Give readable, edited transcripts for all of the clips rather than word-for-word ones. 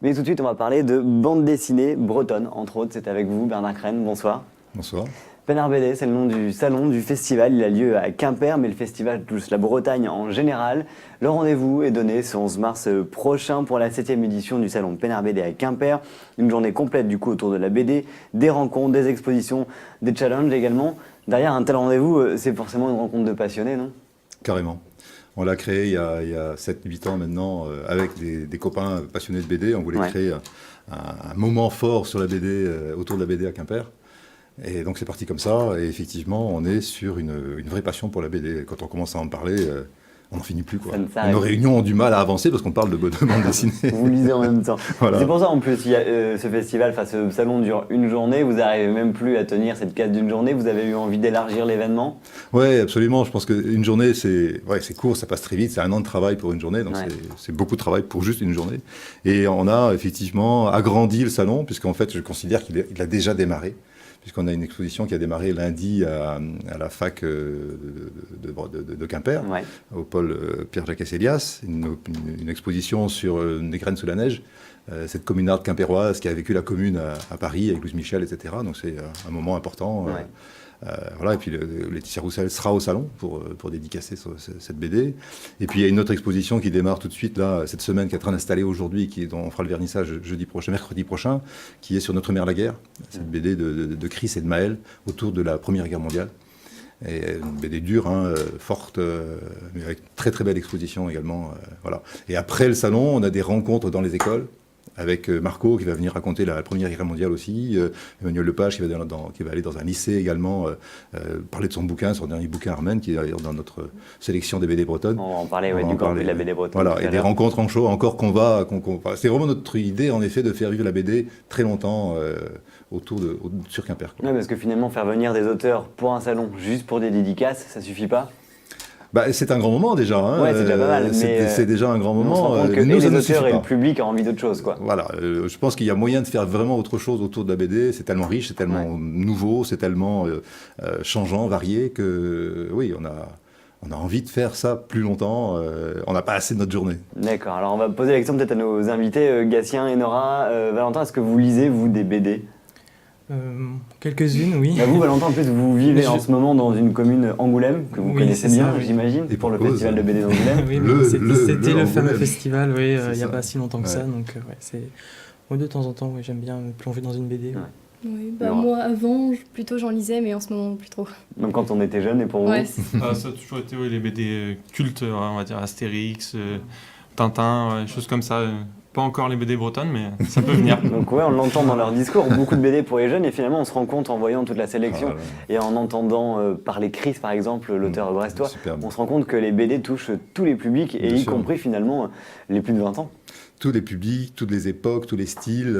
Mais tout de suite, on va parler de bande dessinée bretonne, entre autres. C'est avec vous, Bernard Crène. Bonsoir. Bonsoir. Peinard BD, c'est le nom du salon, du festival. Il a lieu à Quimper, mais le festival touche la Bretagne en général. Le rendez-vous est donné ce 11 mars prochain pour la 7e édition du salon Peinard BD à Quimper. Une journée complète du coup autour de la BD, des rencontres, des expositions, des challenges également. Derrière un tel rendez-vous, c'est forcément une rencontre de passionnés, non ? Carrément. On l'a créé il y a 7-8 ans maintenant avec des copains passionnés de BD. On voulait créer un moment fort sur la BD, autour de la BD à Quimper. Et donc c'est parti comme ça. Et effectivement, on est sur une vraie passion pour la BD. Quand on commence à en parler, on n'en finit plus, quoi. Nos réunions ont du mal à avancer parce qu'on parle de bande dessinée. Vous lisez en même temps. Voilà. C'est pour ça en plus, il y a, ce festival, ce salon dure une journée. Vous n'arrivez même plus à tenir cette case d'une journée. Vous avez eu envie d'élargir l'événement ? Oui, absolument. Je pense qu'une journée, c'est court, ça passe très vite. C'est un an de travail pour une journée. Donc c'est beaucoup de travail pour juste une journée. Et on a effectivement agrandi le salon puisqu'en fait, je considère qu'il a déjà démarré. Puisqu'on a une exposition qui a démarré lundi à la fac de Quimper, au pôle Pierre-Jacques Asselias, une exposition sur des graines sous la neige, cette communarde quimpéroise qui a vécu la commune à Paris avec Louise Michel, etc. Donc c'est un moment important. Voilà, et puis Laetitia Roussel sera au salon pour dédicacer cette BD. Et puis il y a une autre exposition qui démarre tout de suite là, cette semaine, qui est en train d'installer aujourd'hui, dont on fera le vernissage mercredi prochain, qui est sur Notre Mère la Guerre. C'est une BD de Chris et de Maël autour de la Première Guerre mondiale. Et une BD dure, forte, mais avec très très belle exposition également. Voilà. Et après le salon, on a des rencontres dans les écoles, avec Marco qui va venir raconter la Première Guerre mondiale aussi, Emmanuel Lepage qui va aller dans un lycée également, parler de son bouquin, son dernier bouquin Armen, qui est d'ailleurs dans notre sélection des BD bretonnes. On va en parler du Grand Prix de la BD bretonne. Voilà, et des rencontres en show encore c'est vraiment notre idée en effet de faire vivre la BD très longtemps sur Quimper. Oui, parce que finalement faire venir des auteurs pour un salon, juste pour des dédicaces, ça suffit pas ? C'est un grand moment déjà. Ouais, c'est déjà pas mal. C'est déjà un grand moment. On se rend compte que les auteurs et le public ont envie d'autre chose, quoi. Voilà, je pense qu'il y a moyen de faire vraiment autre chose autour de la BD. C'est tellement riche, c'est tellement nouveau, c'est tellement changeant, varié que oui, on a envie de faire ça plus longtemps. On n'a pas assez de notre journée. D'accord. Alors on va poser la question peut-être à nos invités, Gatien et Nora. Valentin, est-ce que vous lisez, vous, des BD ? Quelques-unes, oui. Vous, Valentin, en plus, vous vivez en ce moment dans une commune Angoulême, que vous connaissez bien, j'imagine, et pour le festival de BD d'Angoulême. C'était le fameux festival, il n'y a pas si longtemps que ça. Donc, moi, de temps en temps, j'aime bien me plonger dans une BD. Oui, moi, avant, j'en lisais, mais en ce moment, plus trop. Donc, quand on était jeune, et pour vous ça a toujours été les BD cultes, on va dire Astérix, Tintin, choses comme ça. Pas encore les BD bretonnes, mais ça peut venir. Donc on l'entend dans leur discours, beaucoup de BD pour les jeunes, et finalement on se rend compte en voyant toute la sélection et en entendant parler Chris par exemple, l'auteur brestois, on se rend compte que les BD touchent tous les publics, et y compris finalement les plus de 20 ans. Tous les publics, toutes les époques, tous les styles,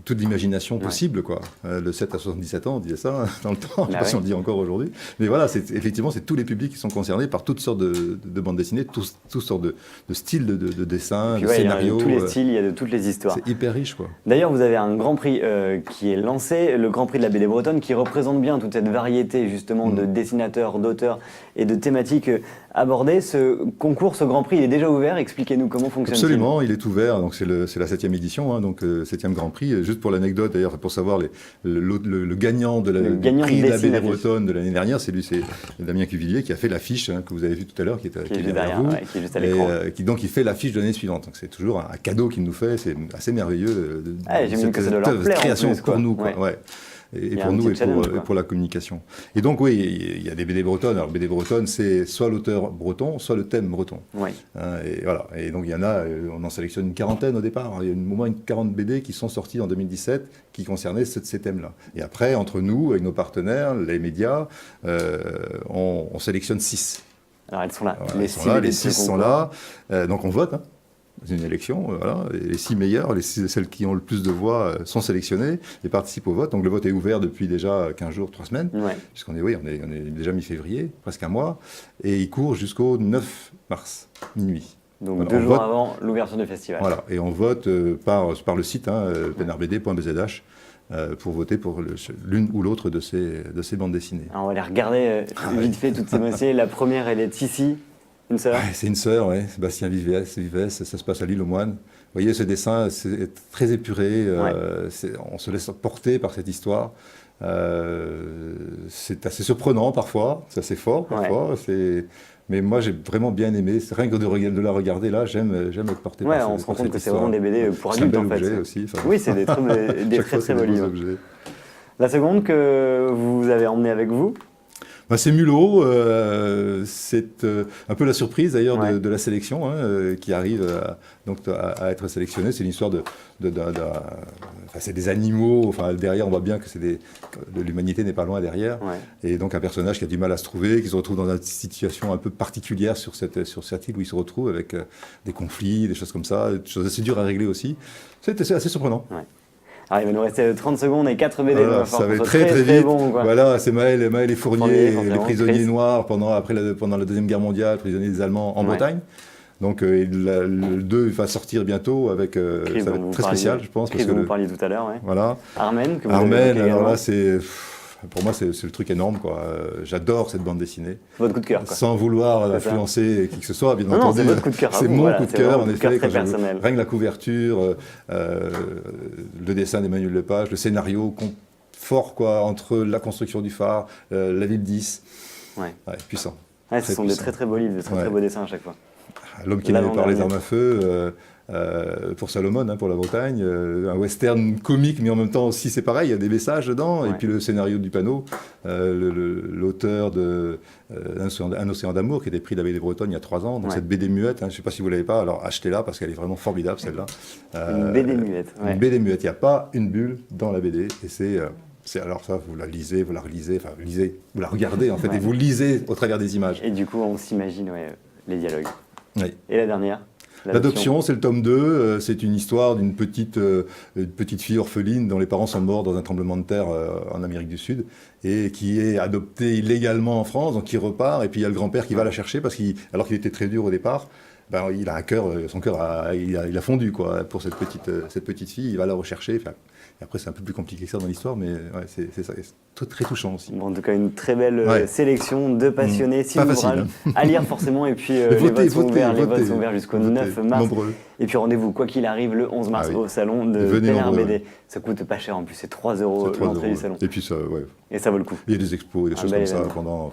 toute l'imagination possible, quoi. Le 7 à 77 ans, on disait ça dans le temps, je ne sais pas si on le dit encore aujourd'hui. Mais voilà, effectivement, c'est tous les publics qui sont concernés par toutes sortes de bandes dessinées, toutes sortes de styles de dessins, de scénarios. Il y a de tous les styles, il y a de toutes les histoires. C'est hyper riche, quoi. D'ailleurs, vous avez un grand prix qui est lancé, le Grand Prix de la BD bretonne, qui représente bien toute cette variété justement de dessinateurs, d'auteurs et de thématiques abordées. Ce concours, ce Grand Prix, il est déjà ouvert. Expliquez-nous comment fonctionne-t-il. Absolument, il est ouvert, donc c'est la 7e édition, donc 7e Grand Prix. Juste pour l'anecdote d'ailleurs, pour savoir le gagnant du prix de la BD bretonne de l'année dernière, c'est Damien Cuvillier qui a fait l'affiche que vous avez vu tout à l'heure, qui est derrière vous, qui est juste à l'écran. Donc il fait l'affiche de l'année suivante. Donc c'est toujours un cadeau qu'il nous fait, c'est assez merveilleux. J'imagine que ça doit leur plaire création en plus, pour nous, quoi. Et pour nous et pour la communication. Et donc oui, il y a des BD bretonnes. Alors BD bretonne, c'est soit l'auteur breton, soit le thème breton. Et voilà. Et donc il y en a, on en sélectionne une quarantaine au départ. Il y a au moins une 40 BD qui sont sorties en 2017 qui concernaient ces thèmes-là. Et après, entre nous, avec nos partenaires, les médias, on sélectionne 6. Alors elles sont là. Voilà, les 6 sont là. Donc on vote. C'est une élection, et les 6 meilleures, celles qui ont le plus de voix sont sélectionnées et participent au vote. Donc le vote est ouvert depuis déjà 15 jours, 3 semaines, puisqu'on est, on est déjà mi-février, presque un mois, et il court jusqu'au 9 mars, minuit. Donc 2 jours avant l'ouverture du festival. Voilà, et on vote par le site peinardbd.bzh pour voter pour l'une ou l'autre de ces bandes dessinées. Alors on va les regarder vite fait, toutes ces dossiers. La première, elle est ici. Une sœur ? C'est une sœur, Sébastien Vivès, ça se passe à l'île aux Moines. voyez, ce dessin, c'est très épuré, on se laisse porter par cette histoire. C'est assez surprenant parfois, c'est assez fort parfois, mais moi j'ai vraiment bien aimé, rien que de la regarder là, j'aime être porté par cette histoire. On se rend compte que c'est vraiment des BD pour adultes en fait. Objet aussi, oui, c'est des très beaux livres. La seconde que vous avez emmenée avec vous? C'est Mulot, c'est un peu la surprise d'ailleurs de la sélection qui arrive à être sélectionné. C'est une histoire c'est des animaux, derrière on voit bien que l'humanité n'est pas loin derrière. Et donc un personnage qui a du mal à se trouver, qui se retrouve dans une situation un peu particulière sur cette île où il se retrouve avec des conflits, des choses comme ça, des choses assez dures à régler aussi. C'est assez surprenant. Alors, il va nous rester 30 secondes et 4 BD. Voilà, ça va être très vite. Bon, quoi. Voilà, c'est Maël et Fournier, les prisonniers noirs pendant la Deuxième Guerre mondiale, prisonniers des Allemands en Bretagne. Donc le 2 va sortir bientôt avec ça va être très spécial, je pense. Chris, dont vous parliez tout à l'heure. Voilà. Armen, que vous Armen, alors là, pour moi, c'est le truc énorme, quoi. J'adore cette bande dessinée. Votre coup de cœur, quoi. Sans vouloir influencer qui que ce soit, bien entendu. Non, c'est votre coup de cœur. C'est mon coup de cœur, en effet. Rien que la couverture, le dessin d'Emmanuel Lepage, le scénario fort, quoi, entre la construction du phare, la ville 10. Puissant. Ce sont des très beaux livres, de très beaux dessins à chaque fois. L'homme qui n'avait pas les armes à feu. Pour Salomon, pour la Bretagne, un western comique, mais en même temps aussi c'est pareil, il y a des messages dedans, et puis le scénario du panneau, l'auteur de Un océan d'amour, qui était prix de la BD Bretonne il y a 3 ans, donc cette BD muette, je ne sais pas si vous ne l'avez pas, alors achetez-la parce qu'elle est vraiment formidable celle-là. Une BD muette. Une BD muette, il n'y a pas une bulle dans la BD, et alors ça, vous la lisez, vous la relisez, vous la regardez en fait, et vous lisez au travers des images. Et du coup on s'imagine les dialogues. Et la dernière? L'adoption, c'est le tome 2, c'est une histoire d'une petite fille orpheline dont les parents sont morts dans un tremblement de terre en Amérique du Sud et qui est adoptée illégalement en France, donc qui repart, et puis il y a le grand-père qui va la chercher parce alors qu'il était très dur au départ, il a un cœur, son cœur il a fondu quoi, pour cette petite fille, il va la rechercher. Et après, c'est un peu plus compliqué que ça dans l'histoire, mais c'est ça, c'est très touchant aussi. Bon, en tout cas, une très belle sélection de passionnés, 6 ouvrages à lire forcément, et puis les votes sont ouverts jusqu'au 9 mars. Nombreux. Et puis rendez-vous, quoi qu'il arrive, le 11 mars au salon de PNRBD. Ça coûte pas cher, en plus c'est 3 € l'entrée du salon. Et puis ça, Et ça vaut le coup. Il y a des expos, des choses comme ça pendant.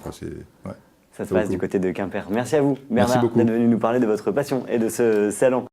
Ça se passe du côté de Quimper. Merci à vous, Bernard, d'être venu nous parler de votre passion et de ce salon.